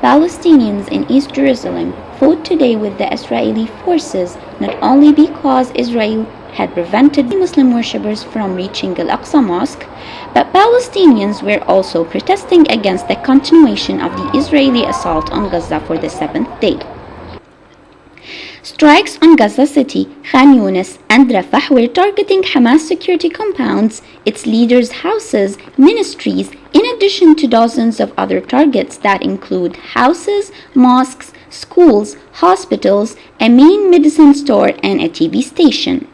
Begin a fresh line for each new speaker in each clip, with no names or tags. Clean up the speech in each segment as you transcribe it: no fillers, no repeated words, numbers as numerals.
Palestinians in East Jerusalem fought today with the Israeli forces not only because Israel had prevented Muslim worshippers from reaching Al-Aqsa Mosque, but Palestinians were also protesting against the continuation of the Israeli assault on Gaza for the seventh day. Strikes on Gaza City, Khan Yunis, and Rafah were targeting Hamas security compounds, its leaders' houses, ministries, in addition to dozens of other targets that include houses, mosques, schools, hospitals, a main medicine store, and a TV station.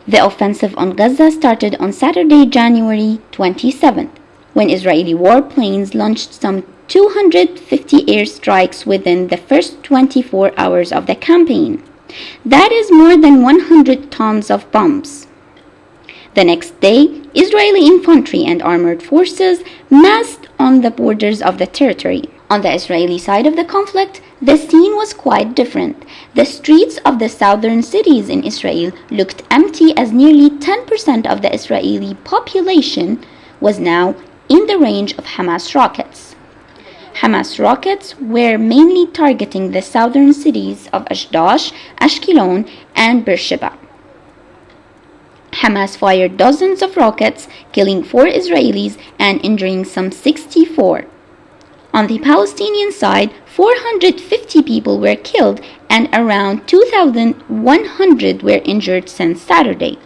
The offensive on Gaza started on Saturday, January 27th, when Israeli warplanes launched some 250 airstrikes within the first 24 hours of the campaign. That is more than 100 tons of bombs. The next day, Israeli infantry and armored forces massed on the borders of the territory. On the Israeli side of the conflict, the scene was quite different. The streets of the southern cities in Israel looked empty as nearly 10% of the Israeli population was now in the range of Hamas rockets. Hamas rockets were mainly targeting the southern cities of Ashdod, Ashkelon, and Beersheba. Hamas fired dozens of rockets, killing 4 Israelis and injuring some 64. On the Palestinian side, 450 people were killed and around 2,100 were injured since Saturday.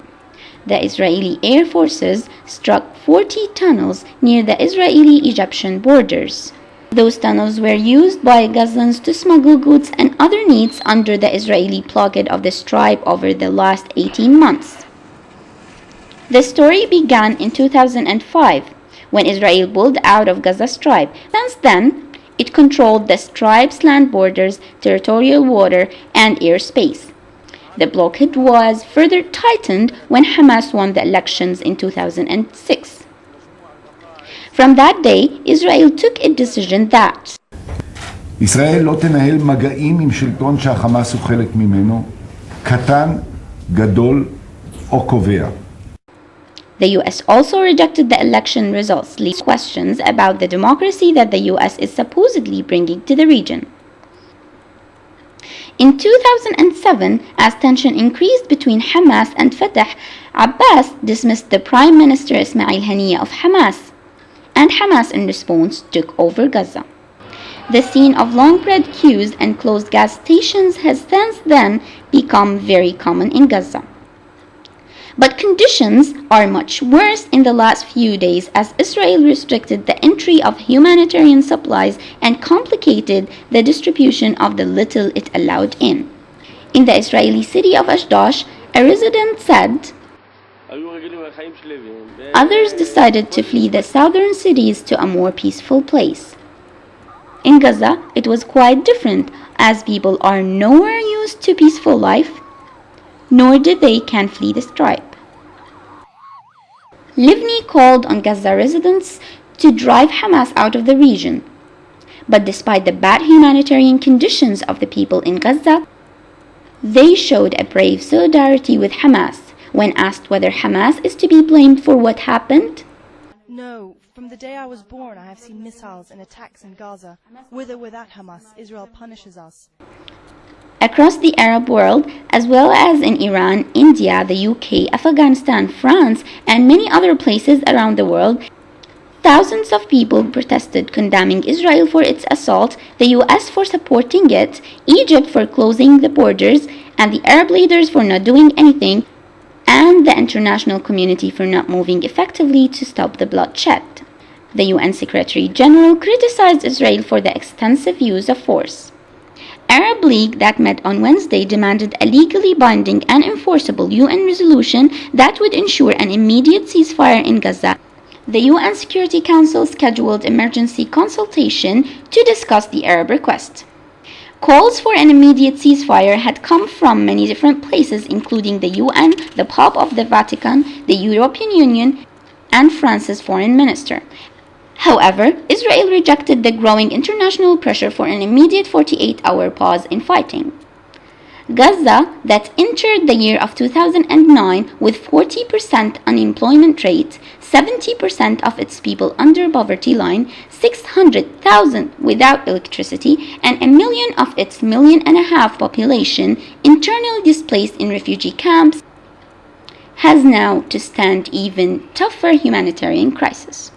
The Israeli Air Forces struck 40 tunnels near the Israeli-Egyptian borders. Those tunnels were used by Gazans to smuggle goods and other needs under the Israeli blockade of the Strip over the last 18 months. The story began in 2005, when Israel pulled out of Gaza Strip. Since then, it controlled the Strip's land borders, territorial water, and airspace. The blockade was further tightened when Hamas won the elections in 2006. From that day, Israel took a decision that
ישראל לא תנהל מגעים עם שלטון שהחמאס הוא חלק ממנו, קטן, גדול או קובע.
The U.S. also rejected the election results, leading questions about the democracy that the U.S. is supposedly bringing to the region. In 2007, as tension increased between Hamas and Fatah, Abbas dismissed the Prime Minister Ismail Haniyeh of Hamas, and Hamas in response took over Gaza. The scene of long-bread queues and closed gas stations has since then become very common in Gaza. But conditions are much worse in the last few days as Israel restricted the entry of humanitarian supplies and complicated the distribution of the little it allowed in. In the Israeli city of Ashdod, a resident said, others decided to flee the southern cities to a more peaceful place. In Gaza, it was quite different, as people are nowhere used to peaceful life, nor did they can flee the Strip. Livni called on Gaza residents to drive Hamas out of the region. But despite the bad humanitarian conditions of the people in Gaza, they showed a brave solidarity with Hamas. When asked whether Hamas is to be blamed for what happened,
no, from the day I was born I have seen missiles and attacks in Gaza. With or without Hamas, Israel punishes us.
Across the Arab world, as well as in Iran, India, the UK, Afghanistan, France, and many other places around the world, thousands of people protested condemning Israel for its assault, the US for supporting it, Egypt for closing the borders, and the Arab leaders for not doing anything, and the international community for not moving effectively to stop the bloodshed. The UN Secretary General criticized Israel for the extensive use of force. Arab League that met on Wednesday demanded a legally binding and enforceable UN resolution that would ensure an immediate ceasefire in Gaza. The UN Security Council scheduled emergency consultation to discuss the Arab request. Calls for an immediate ceasefire had come from many different places, including the UN, the Pope of the Vatican, the European Union, and France's foreign minister. However, Israel rejected the growing international pressure for an immediate 48-hour pause in fighting. Gaza, that entered the year of 2009 with 40% unemployment rate, 70% of its people under poverty line, 600,000 without electricity, and 1 million of its 1.5 million population internally displaced in refugee camps, has now to stand even tougher humanitarian crisis.